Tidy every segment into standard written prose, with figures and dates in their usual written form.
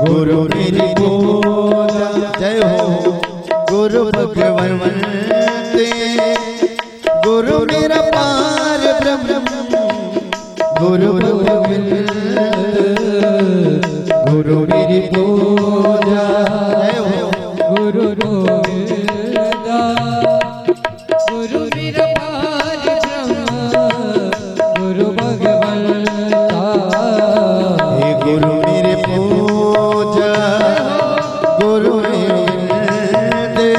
गुरु मेरी पूजा जय हो गुरु भगवान ते गुरु मेरा पार ब्रह्म गुरु भगवान गुरु मेरी पूजा जय हो गुरु गोविंदा गुरु मेरा पार ब्रह्म गुरु भगवंता हे गुरु मेरे पूजा गुरु दे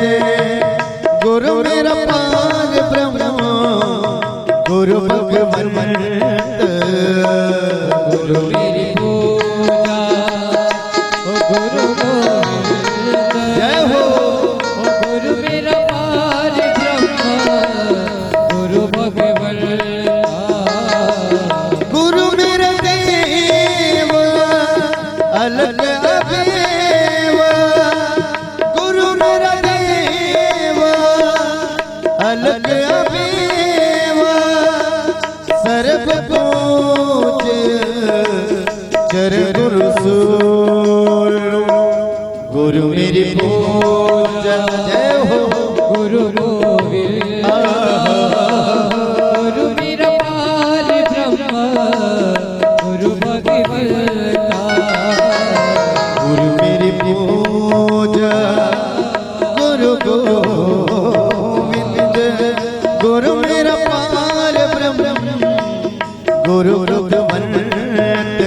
गुरु मेरा पार ब्रह्म गुरु भगवान गुरु मेरी पूजा ओ गुरु गोविंदा जय हो ओ गुरु मेरा पार ब्रह्म गुरु भगवंता गुरु मेरा देव अलग अभेव गुरु मेरा देव अलग अभेव सर्व पूज चर गुरु सूर गुरु मेरी पूजा जय हो गुरु गोविंदा गुरु मेरा पार ब्रह्म गुरु भगवंता गुरु मेरी पूजा गुरु गोविंद गुरु मेरा पार ब्रह्म गुरु भगवंत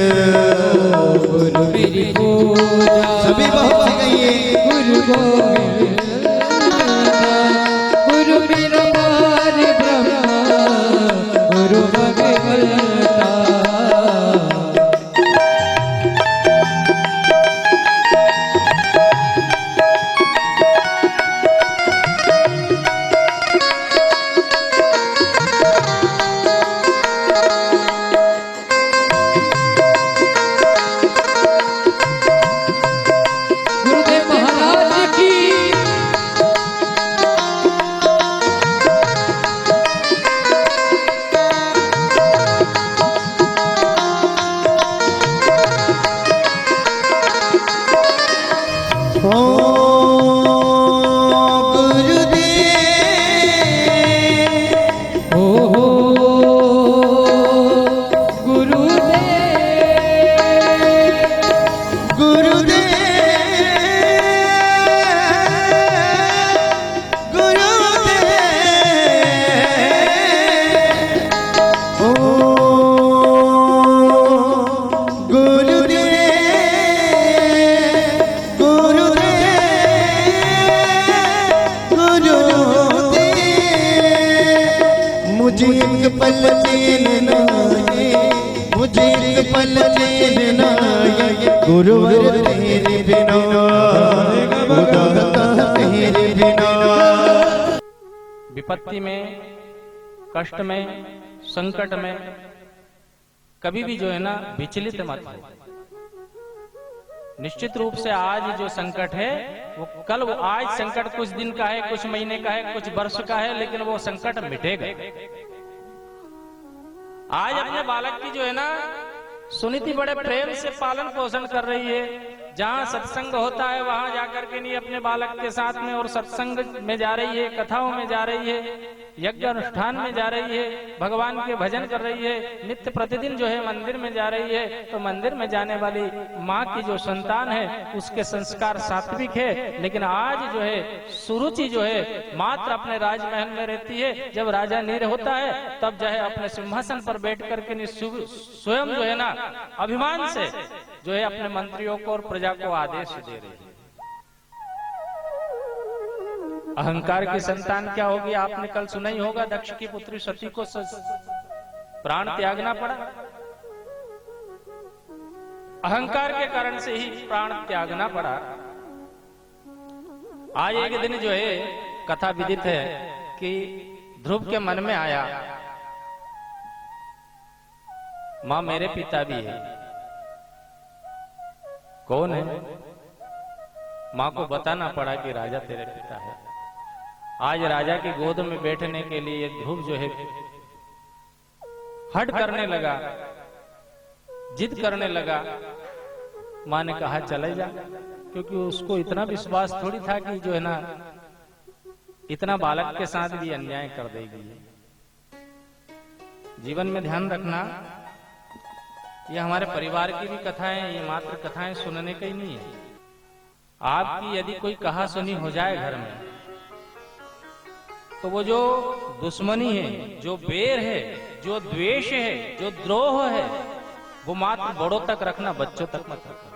गुरु मेरी पूजा सभी बहुत सी गई गुरु गोविंदा गुरु मेरा पार ब्रह्म गुरु भगवंता गुरुदेव महाराज की ओ गुरुदेव ओ हो गुरुदेव गुरुदेव गुरुदेव ओ गुरुदेव मुझे एक पल लेना है मुझे एक पल लेना है गुरुवर तेरे बिना खुदा तेरे बिना विपत्ति में, कष्ट में, संकट में कभी भी जो है ना विचलित मत हो। निश्चित रूप से आज जो संकट है वो कल वो आज संकट कुछ दिन का है, कुछ महीने का है, कुछ वर्ष का है, लेकिन वो संकट मिटेगा। आज अपने बालक की जो है ना सुनीति बड़े प्रेम से पालन पोषण कर रही है। जहाँ सत्संग होता है वहां जाकर के नहीं अपने बालक के साथ में और सत्संग में जा रही है, कथाओं में जा रही है, यज्ञ अनुष्ठान में जा रही है, भगवान के भजन कर रही है, नित्य प्रतिदिन जो है मंदिर में जा रही है। तो मंदिर में जाने वाली माँ की जो संतान है उसके संस्कार सात्विक है। लेकिन आज जो है सुरुचि जो है मात्र अपने राजमहल में रहती है। जब राजा नीर होता है तब जो है अपने सिंहासन पर बैठ करके स्वयं जो है ना अभिमान से जो है अपने मंत्रियों को और प्रजा को आदेश दे रही है। अहंकार की संतान क्या होगी आपने कल सुना ही होगा। दक्ष की पुत्री सती को प्राण त्यागना पड़ा। अहंकार के कारण से ही प्राण त्यागना पड़ा। आज एक दिन जो है कथा विदित है कि ध्रुव के मन में आया मां मेरे पिता भी है। कौन है? मां को बताना पड़ा कि राजा तेरे पिता है। आज राजा की गोद में बैठने के लिए ध्रुव जो है हट करने लगा, जिद करने लगा माँ ने कहा चले जा, क्योंकि उसको इतना विश्वास थोड़ी था कि जो है ना इतना बालक के साथ भी अन्याय कर देगी। जीवन में ध्यान रखना, ये हमारे परिवार की भी कथाएं, ये मात्र कथाएं सुनने का ही नहीं है। आपकी यदि कोई कहा सुनी हो जाए घर में, तो वो जो दुश्मनी है, जो बैर है, जो द्वेष है, जो द्रोह है, वो मात्र बड़ों तक रखना, बच्चों तक मत रखना।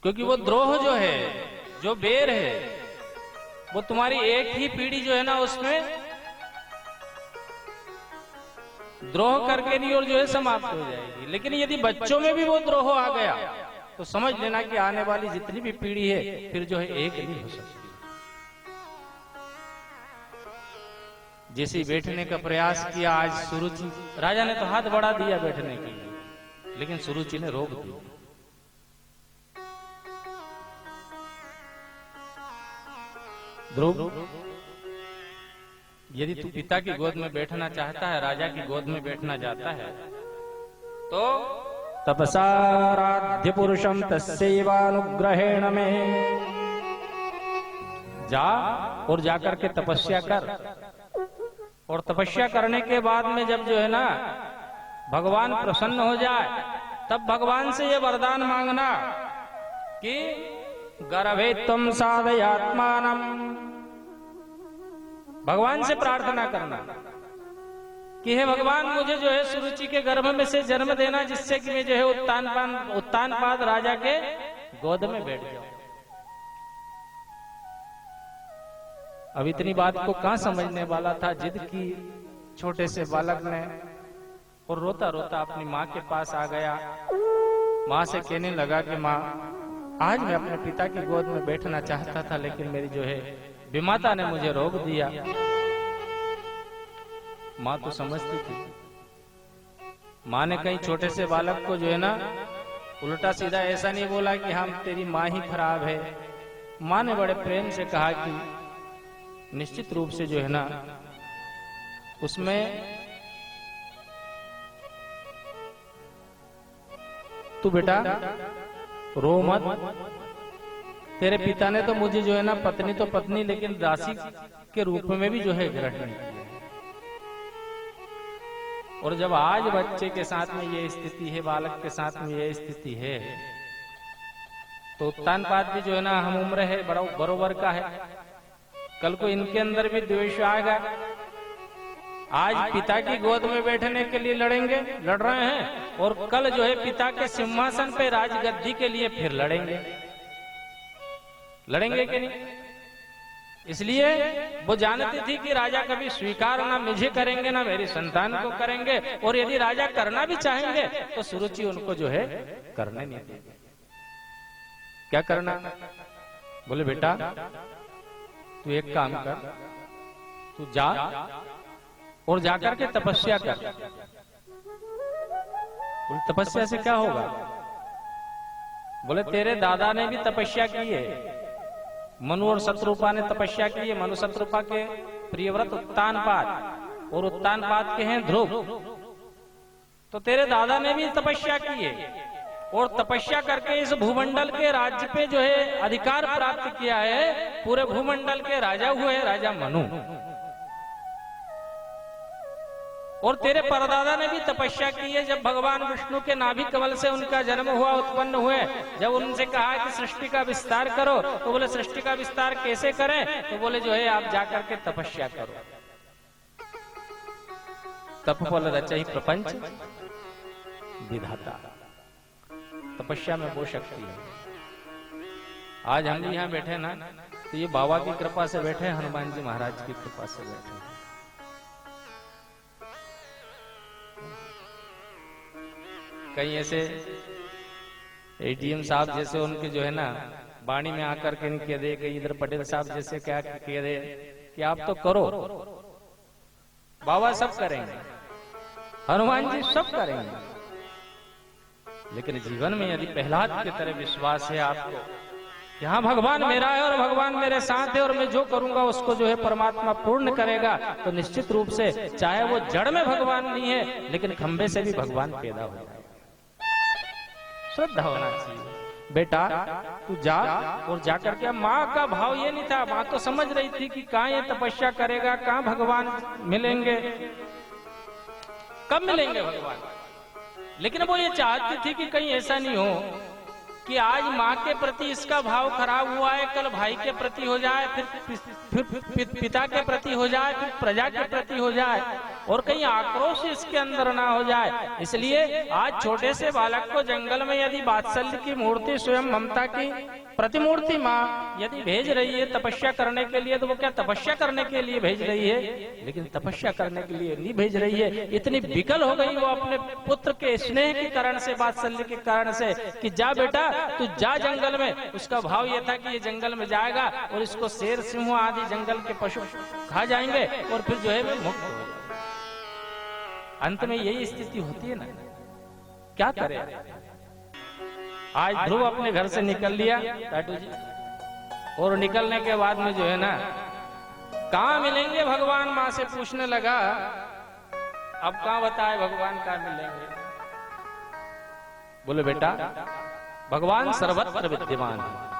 क्योंकि वो द्रोह जो है, जो बैर है, वो तुम्हारी एक ही पीढ़ी जो है ना उसमें द्रोह करके नहीं और जो है समाप्त हो जाएगी। लेकिन यदि बच्चों में भी वो द्रोह आ गया तो समझ लेना कि आने वाली जितनी भी पीढ़ी है फिर जो है एक नहीं हो सकती। जैसे बैठने का प्रयास किया आज सुरुचि, राजा ने तो हाथ बढ़ा दिया बैठने के लिए, लेकिन सुरुचि ने रोक दिया। ध्रुव, यदि तू पिता की गोद में बैठना चाहता है, राजा की गोद में बैठना चाहता है, तो तपसाराध्य पुरुषम तस्यैवानुग्रहेण में जा और जाकर के तपस्या कर। और तपस्या करने के बाद में जब जो है ना भगवान प्रसन्न हो जाए, तब भगवान से ये वरदान मांगना कि गर्भे त्वं साधयात्मानम्। भगवान से प्रार्थना करना कि हे भगवान, मुझे जो है सुरुचि के गर्भ में से जन्म देना, जिससे कि मैं जो है उत्तानपाद राजा के गोद में बैठ जाऊं। अब इतनी बात को कहां समझने वाला था, जिद की छोटे से बालक ने, और रोता रोता अपनी माँ के पास आ गया। माँ से कहने लगा कि माँ, आज मैं अपने पिता की गोद में बैठना चाहता था, लेकिन मेरी जो है विमाता ने मुझे रोक दिया। माँ तो समझती थी। माँ ने कहीं छोटे से बालक को जो है ना उल्टा सीधा ऐसा नहीं बोला कि हम तेरी माँ ही खराब है। माँ ने बड़े प्रेम से कहा कि निश्चित रूप से जो है ना उसमें तू बेटा रो मत। तेरे पिता ने तो मुझे जो है ना पत्नी तो पत्नी, लेकिन दासी के रूप में भी जो है ग्रहण किया। और जब आज बच्चे के साथ में ये स्थिति है, बालक के साथ में ये स्थिति है, तो उत्तानपाद भी जो है ना हम उम्र है, बरोबर का है। कल को इनके अंदर भी द्वेष आएगा। आज पिता की गोद में बैठने के लिए लड़ रहे हैं, और कल जो है पिता के सिंहासन पे राजगद्दी के लिए फिर लड़ेंगे कि नहीं। इसलिए वो जानती थी कि राजा कभी स्वीकार ना मुझे करेंगे, ना मेरी संतान को करेंगे, और यदि राजा करना भी चाहेंगे तो सुरुचि उनको जो है करने नहीं देगी। क्या करना? बोले बेटा तू एक काम कर, तू जा और जाकर के तपस्या कर। बोले तपस्या से क्या होगा? बोले तेरे दादा ने भी तपस्या की है, मनु और शत्रुपा ने तपस्या की है। मनु शत्रुपा के प्रियव्रत उत्तानपाद, और उत्तानपाद के हैं ध्रुव। तो तेरे दादा ने भी तपस्या की है, और तपस्या करके इस भूमंडल के राज्य पे जो है अधिकार प्राप्त किया है। पूरे भूमंडल के राजा हुए राजा मनु। और तेरे परदादा ने भी तपस्या की है। जब भगवान विष्णु के नाभि कमल से उनका जन्म हुआ, उत्पन्न हुए, जब उनसे कहा कि सृष्टि का विस्तार करो, तो बोले सृष्टि का विस्तार कैसे करें? तो बोले जो है आप जाकर के तपस्या करो। तपफल रचहि प्रपंच विधाता। तपस्या में वो शक्ति है। आज हम भी यहाँ बैठे ना, तो ये बाबा की कृपा से बैठे, हनुमान जी महाराज की कृपा से बैठे। कहीं ऐसे एडीएम साहब जैसे उनके जो है ना वाणी में आकर के नहीं कह दे कि इधर पटेल साहब जैसे क्या कह दे कि आप तो करो, बाबा सब करेंगे, हनुमान जी सब करेंगे। लेकिन जीवन में यदि प्रहलाद की तरह विश्वास है आपको कि हाँ भगवान मेरा है और भगवान मेरे साथ है, और मैं जो करूंगा उसको जो है परमात्मा पूर्ण करेगा, तो निश्चित रूप से चाहे वो जड़ में भगवान नहीं है, लेकिन खंबे से भी भगवान पैदा हो जाएगा। श्रद्धा होना चाहिए। बेटा तू जा, और जाकर के, माँ का भाव ये नहीं था, माँ तो समझ रही थी कि कहाँ ये तपस्या करेगा, कहाँ भगवान मिलेंगे, कब मिलेंगे भगवान। लेकिन वो ये चाहती थी कि कहीं ऐसा नहीं हो कि आज माँ के प्रति इसका भाव खराब हुआ है, कल भाई के प्रति हो जाए, फिर पिता के प्रति हो जाए, फिर प्रजा के प्रति हो जाए, और कहीं आक्रोश इसके अंदर ना हो जाए। इसलिए आज छोटे से बालक को जंगल में यदि वात्सल्य की मूर्ति, स्वयं ममता की प्रतिमूर्ति माँ यदि भेज रही है तपस्या करने के लिए, तो वो क्या तपस्या करने के लिए भेज रही है, लेकिन तपस्या करने के लिए नहीं भेज रही है। इतनी विकल हो गई वो अपने पुत्र के स्नेह के कारण से, वात्सल्य के कारण से, कि जा बेटा तू जा जंगल में। उसका भाव ये था कि ये जंगल में जाएगा और इसको शेर, सिंह आदि जंगल के पशु खा जाएंगे, और फिर जो है वो मुक्त हो जाएगा। अंत में यही स्थिति होती है ना, क्या करे। आज ध्रुव अपने घर से निकल लिया टाटू जी, और निकलने के बाद में जो है ना, कहाँ मिलेंगे भगवान, माँ से पूछने लगा। अब कहाँ बताए भगवान कहाँ मिलेंगे। बोले बेटा भगवान सर्वत्र विद्यमान है,